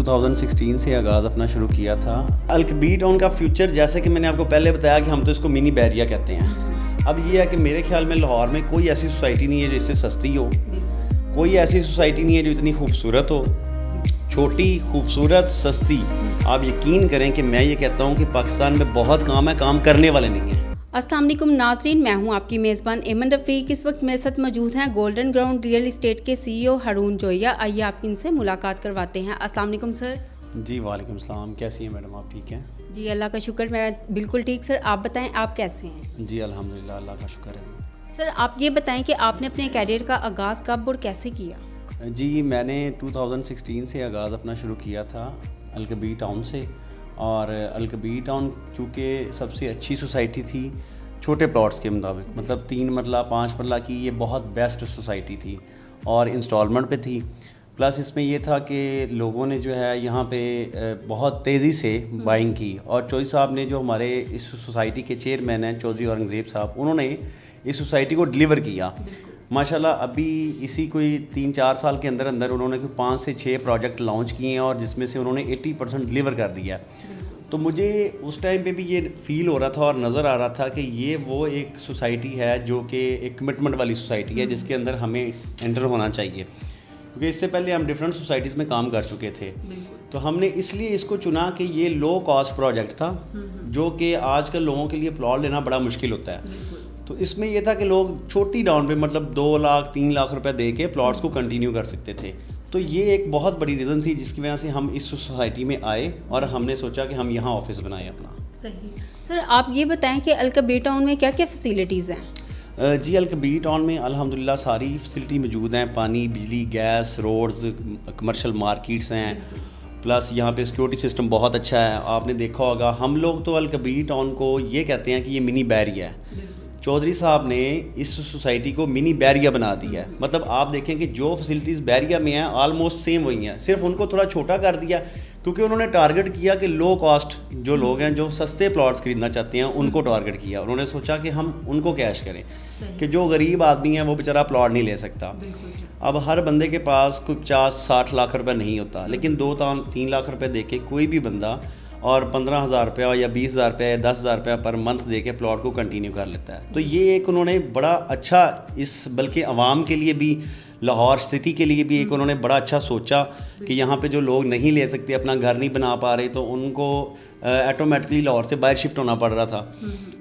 2016 से आगाज़ अपना शुरू किया था। अल्कबी टाउन का फ्यूचर, जैसे कि मैंने आपको पहले बताया कि हम तो इसको मिनी बैरिया कहते हैं। अब ये है कि मेरे ख्याल में लाहौर में कोई ऐसी सोसाइटी नहीं है जो इससे सस्ती हो, कोई ऐसी सोसाइटी नहीं है जो इतनी खूबसूरत हो, छोटी, खूबसूरत, सस्ती। आप यकीन करें कि मैं ये कहता हूँ कि पाकिस्तान में बहुत काम है, काम करने वाले नहीं हैं। अस्सलाम वालेकुम नाज़रीन, मैं हूं आपकी मेज़बान एमन रफ़ीक। इस वक्त मेरे साथ मौजूद हैं गोल्डन ग्राउंड रियल इस्टेट के CEO हारून जोया। आइए आपकी इनसे मुलाकात करवाते हैं। अस्सलाम वालेकुम सर। जी वालेकुम सलाम, कैसी हैं मैडम, आप ठीक हैं? जी अल्लाह का शुक्र, मैं बिल्कुल ठीक। सर आप बताएं, आप कैसे हैं? जी अल्हम्दुलिल्लाह, अल्लाह का शुक्र है। सर आप ये बताएं कि आपने अपने कैरियर का आगाज़ कब और कैसे किया? जी मैंने 2016 से आगाज़ अपना शुरू किया था अल्कबी टाउन से। और अल्कबी टाउन चूँकि सबसे अच्छी सोसाइटी थी छोटे प्लॉट्स के मुताबिक, मतलब 3 मरला 5 मरला की, ये बहुत बेस्ट सोसाइटी थी और इंस्टॉलमेंट पे थी। प्लस इसमें ये था कि लोगों ने जो है यहाँ पे बहुत तेज़ी से बाइंग की, और चौधरी साहब ने, जो हमारे इस सोसाइटी के चेयरमैन हैं चौधरी औरंगज़ेब साहब, उन्होंने इस सोसाइटी को डिलीवर किया माशाल्लाह। अभी इसी कोई 3-4 साल के अंदर अंदर उन्होंने कोई 5 से 6 प्रोजेक्ट लॉन्च किए हैं, और जिसमें से उन्होंने 80% डिलीवर कर दिया। तो मुझे उस टाइम पे भी ये फील हो रहा था और नज़र आ रहा था कि ये वो एक सोसाइटी है जो कि एक कमिटमेंट वाली सोसाइटी है, जिसके अंदर हमें एंटर होना चाहिए, क्योंकि इससे पहले हम डिफरेंट सोसाइटीज़ में काम कर चुके थे। तो हमने इसलिए इसको चुना कि ये लो कॉस्ट प्रोजेक्ट था, जो कि आजकल लोगों के लिए प्लॉट लेना बड़ा मुश्किल होता है। तो इसमें यह था कि लोग छोटी डाउन पे, मतलब 2 लाख 3 लाख रुपए दे के प्लॉट्स को कंटिन्यू कर सकते थे। तो ये एक बहुत बड़ी रीज़न थी जिसकी वजह से हम इस सोसाइटी में आए और हमने सोचा कि हम यहाँ ऑफिस बनाएं अपना। सही। सर आप ये बताएं कि अल्कबी टाउन में क्या क्या फैसिलिटीज़ हैं? जी अल्कबी टाउन में अल्हम्दुलिल्लाह सारी फैसिलिटी मौजूद हैं। पानी, बिजली, गैस, रोड्स, कमर्शियल मार्केट्स हैं। प्लस यहाँ पे सिक्योरिटी सिस्टम बहुत अच्छा है। आपने देखा होगा, हम लोग तो अल्कबी टाउन को ये कहते हैं कि ये मिनी बैरिया है। चौधरी साहब ने इस सोसाइटी को मिनी बैरिया बना दिया है। मतलब आप देखें कि जो फैसिलिटीज़ बैरिया में हैं ऑलमोस्ट सेम वही हैं, सिर्फ उनको थोड़ा छोटा कर दिया, क्योंकि उन्होंने टारगेट किया कि लो कॉस्ट जो लोग हैं, जो सस्ते प्लॉट्स खरीदना चाहते हैं, उनको टारगेट किया। उन्होंने सोचा कि हम उनको कैश करें, कि जो गरीब आदमी है वो बेचारा प्लॉट नहीं ले सकता। अब हर बंदे के पास कोई 50-60 लाख रुपए नहीं होता, लेकिन 2-3 लाख रुपए दे के कोई भी बंदा और 15,000 रुपया या 20,000 रुपया या 10,000 रुपया पर मंथ दे के प्लॉट को कंटिन्यू कर लेता है। तो ये एक उन्होंने बड़ा अच्छा, इस बल्कि आवाम के लिए भी, लाहौर सिटी के लिए भी एक उन्होंने बड़ा अच्छा सोचा कि यहाँ पे जो लोग नहीं ले सकते, अपना घर नहीं बना पा रहे, तो उनको ऑटोमेटिकली लाहौर से बाहर शिफ्ट होना पड़ रहा था।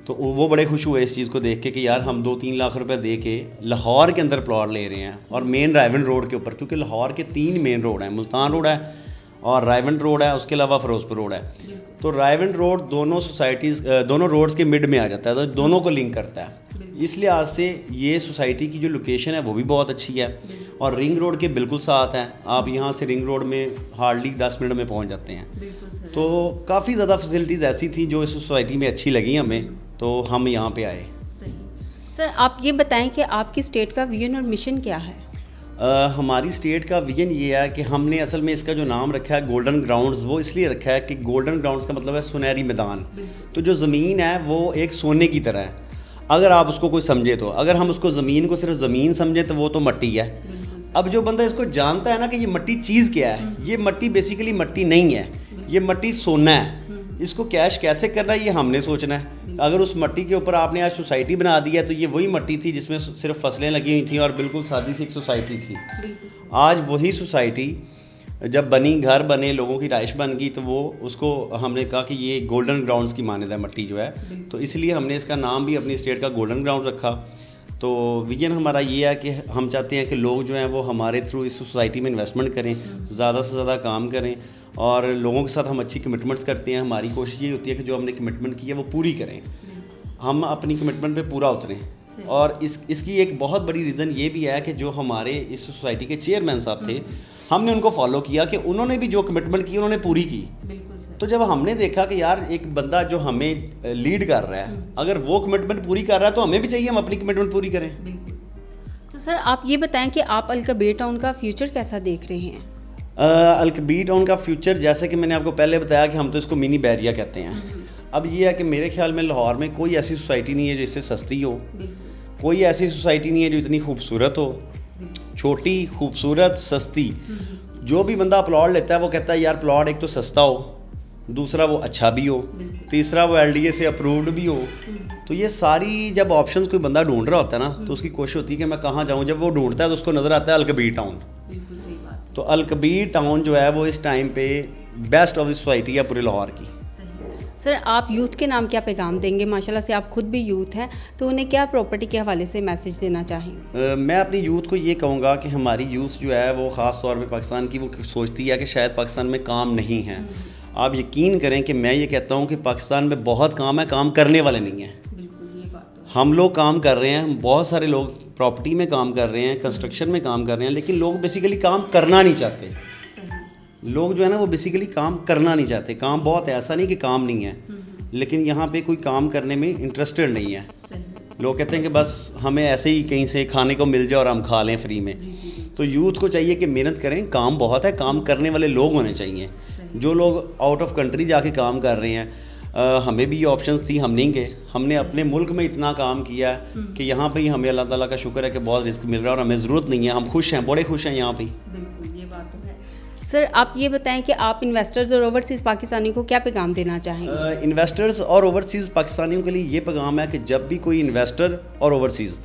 तो वो बड़े खुश हुए इस चीज़ को देख के कि यार हम 2-3 लाख रुपए दे के लाहौर के अंदर प्लॉट ले रहे हैं, और मेन रायवन रोड के ऊपर, क्योंकि लाहौर के 3 मेन रोड हैं, मुल्तान रोड है और रायवन रोड है, उसके अलावा फिरोजपुर रोड है। तो रायवन रोड दोनों सोसाइटीज़, दोनों रोड्स के मिड में आ जाता है, तो दोनों को लिंक करता है। इस लिहाज से ये सोसाइटी की जो लोकेशन है वो भी बहुत अच्छी है, और रिंग रोड के बिल्कुल साथ है। आप यहाँ से रिंग रोड में हार्डली 10 मिनट में पहुँच जाते हैं। तो काफ़ी ज़्यादा फैसिलिटीज़ ऐसी थी जो इस सोसाइटी में अच्छी लगी हमें, तो हम यहाँ पे आए। सर आप ये बताएं कि आपकी स्टेट का विजन और मिशन क्या है? हमारी स्टेट का विजन ये है कि हमने असल में इसका जो नाम रखा है गोल्डन ग्राउंड्स, वो इसलिए रखा है कि गोल्डन ग्राउंड्स का मतलब है सुनहरी मैदान। तो जो ज़मीन है वो एक सोने की तरह है, अगर आप उसको कोई समझे तो। अगर हम उसको ज़मीन को सिर्फ ज़मीन समझें तो वो तो मट्टी है। अब जो बंदा इसको जानता है ना कि ये मट्टी चीज़ क्या है, ये मट्टी बेसिकली मट्टी नहीं है, ये मट्टी सोना है। इसको कैश कैसे करना है ये हमने सोचना है। अगर उस मट्टी के ऊपर आपने आज सोसाइटी बना दी है, तो ये वही मट्टी थी जिसमें सिर्फ फसलें लगी हुई थी और बिल्कुल सादी सी एक सोसाइटी थी। आज वही सोसाइटी जब बनी, घर बने, लोगों की राइश बन गई, तो वो उसको हमने कहा कि ये गोल्डन ग्राउंड्स की मान्यता है मट्टी जो है, तो इसलिए हमने इसका नाम भी अपनी स्टेट का गोल्डन ग्राउंड रखा। तो विजन हमारा ये है कि हम चाहते हैं कि लोग जो हैं वो हमारे थ्रू इस सोसाइटी में इन्वेस्टमेंट करें, ज़्यादा से ज़्यादा काम करें, और लोगों के साथ हम अच्छी कमिटमेंट्स करते हैं। हमारी कोशिश ये होती है कि जो हमने कमिटमेंट की है वो पूरी करें, हम अपनी कमिटमेंट पे पूरा उतरें। और इसकी एक बहुत बड़ी रीज़न ये भी है कि जो हमारे इस सोसाइटी के चेयरमैन साहब थे, हमने उनको फॉलो किया कि उन्होंने भी जो कमिटमेंट की उन्होंने पूरी की। तो जब हमने देखा कि यार एक बंदा जो हमें लीड कर रहा है, अगर वो कमिटमेंट पूरी कर रहा है तो हमें भी चाहिए हम अपनी कमिटमेंट पूरी करें। तो सर आप ये बताएं कि आप अल्कबी टाउन का फ्यूचर कैसा देख रहे हैं? अल्कबी टाउन का फ्यूचर, जैसे कि मैंने आपको पहले बताया कि हम तो इसको मिनी बैरिया कहते हैं। अब ये है कि मेरे ख्याल में लाहौर में कोई ऐसी सोसाइटी नहीं है जो इससे सस्ती हो, कोई ऐसी सोसाइटी नहीं है जो इतनी खूबसूरत हो, छोटी, खूबसूरत, सस्ती। जो भी बंदा प्लॉट लेता है वो कहता है यार प्लॉट एक तो सस्ता हो, दूसरा वो अच्छा भी हो, तीसरा वो LDA से अप्रूव्ड भी हो। तो ये सारी जब ऑप्शंस कोई बंदा ढूंढ रहा होता है ना, तो उसकी कोशिश होती है कि मैं कहाँ जाऊँ। जब वो ढूंढता है तो उसको नज़र आता है अलकबीर टाउन। तो अलकबीर टाउन जो है वो इस टाइम पे बेस्ट ऑफ द सोसाइटी है पूरे लाहौर की। सर आप यूथ के नाम क्या पैगाम देंगे? माशाल्लाह से आप खुद भी यूथ हैं, तो उन्हें क्या प्रॉपर्टी के हवाले से मैसेज देना चाहेंगे? मैं अपनी यूथ को ये कहूँगा कि हमारी यूथ जो है वो ख़ास तौर पे पाकिस्तान की, वो सोचती है कि शायद पाकिस्तान में काम नहीं है। आप यकीन करें कि मैं ये कहता हूँ कि पाकिस्तान में बहुत काम है, काम करने वाले नहीं हैं। हम लोग काम कर रहे हैं, बहुत सारे लोग प्रॉपर्टी में काम कर रहे हैं, कंस्ट्रक्शन में काम कर रहे हैं, लेकिन लोग बेसिकली काम करना नहीं चाहते। लोग जो है ना वो बेसिकली काम करना नहीं चाहते। काम बहुत है, ऐसा नहीं कि काम नहीं है, लेकिन यहाँ पे कोई काम करने में इंटरेस्टेड नहीं है। लोग कहते हैं कि बस हमें ऐसे ही कहीं से खाने को मिल जाए और हम खा लें फ्री में। तो यूथ को चाहिए कि मेहनत करें, काम बहुत है, काम करने वाले लोग होने चाहिए। जो लोग आउट ऑफ कंट्री जाके काम कर रहे हैं, हमें भी ये ऑप्शंस थी, हम नहीं गए। हमने अपने मुल्क में इतना काम किया कि यहाँ पे ही हमें अल्लाह ताला का शुक्र है कि बहुत रिस्क मिल रहा है और हमें ज़रूरत नहीं है। हम खुश हैं, बड़े खुश हैं यहाँ पे। बिल्कुल, ये बात तो है। सर आप ये बताएं कि आप इन्वेस्टर्स और ओवरसीज़ पाकिस्तानियों को क्या पैगाम देना चाहेंगे? इन्वेस्टर्स और ओवरसीज़ पाकिस्तानियों के लिए ये पैगाम है कि जब भी कोई इन्वेस्टर और ओवरसीज़,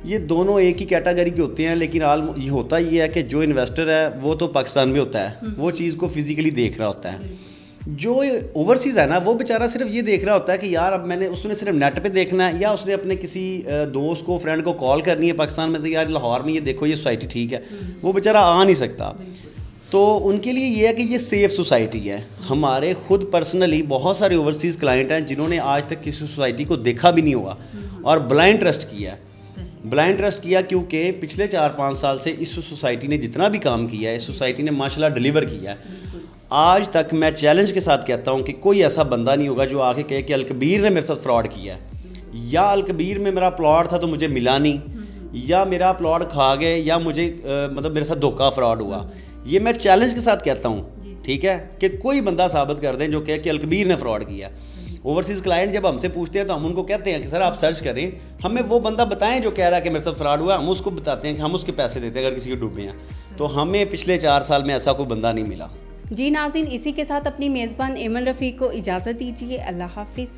ये दोनों एक ही कैटेगरी के होते हैं, लेकिन ये होता ये है कि जो इन्वेस्टर है वो तो पाकिस्तान में होता है, वो चीज़ को फिज़िकली देख रहा होता है। जो ओवरसीज़ है ना, वो बेचारा सिर्फ ये देख रहा होता है कि यार अब उसने सिर्फ नेट पे देखना है, या उसने अपने किसी दोस्त को, फ्रेंड को कॉल करनी है पाकिस्तान में, तो यार लाहौर में ये देखो ये सोसाइटी ठीक है। वो बेचारा आ नहीं सकता। तो उनके लिए ये है कि ये सेफ़ सोसाइटी है। हमारे खुद पर्सनली बहुत सारे ओवरसीज़ क्लाइंट हैं जिन्होंने आज तक किसी सोसाइटी को देखा भी नहीं होगा और ब्लाइंड ट्रस्ट किया है। ब्लाइंड ट्रस्ट किया क्योंकि पिछले 4-5 साल से इस सोसाइटी ने जितना भी काम किया है, इस सोसाइटी ने माशाल्लाह डिलीवर किया है। आज तक मैं चैलेंज के साथ कहता हूँ कि कोई ऐसा बंदा नहीं होगा जो आके कहे कि अलकबीर ने मेरे साथ फ्रॉड किया है, या अलकबीर में मेरा प्लॉट था तो मुझे मिला नहीं, या मेरा प्लॉट खा गए, या मुझे मतलब मेरे साथ धोखा फ्रॉड हुआ। ये मैं चैलेंज के साथ कहता हूँ, ठीक है, कि कोई बंदा साबित कर दें जो कहे कि अलकबीर ने फ्रॉड किया। ओवरसीज़ क्लाइंट जब हमसे पूछते हैं तो हम उनको कहते हैं कि सर आप सर्च करें, हमें वो बंदा बताएं जो कह रहा है कि मेरे साथ फ्रॉड हुआ। हम उसको बताते हैं कि हम उसके पैसे देते हैं अगर किसी के डूबे हैं। तो हमें पिछले 4 साल में ऐसा कोई बंदा नहीं मिला। जी नाज़रीन, इसी के साथ अपनी मेज़बान एमन रफ़ीक को इजाज़त दीजिए। अल्लाह हाफिज़।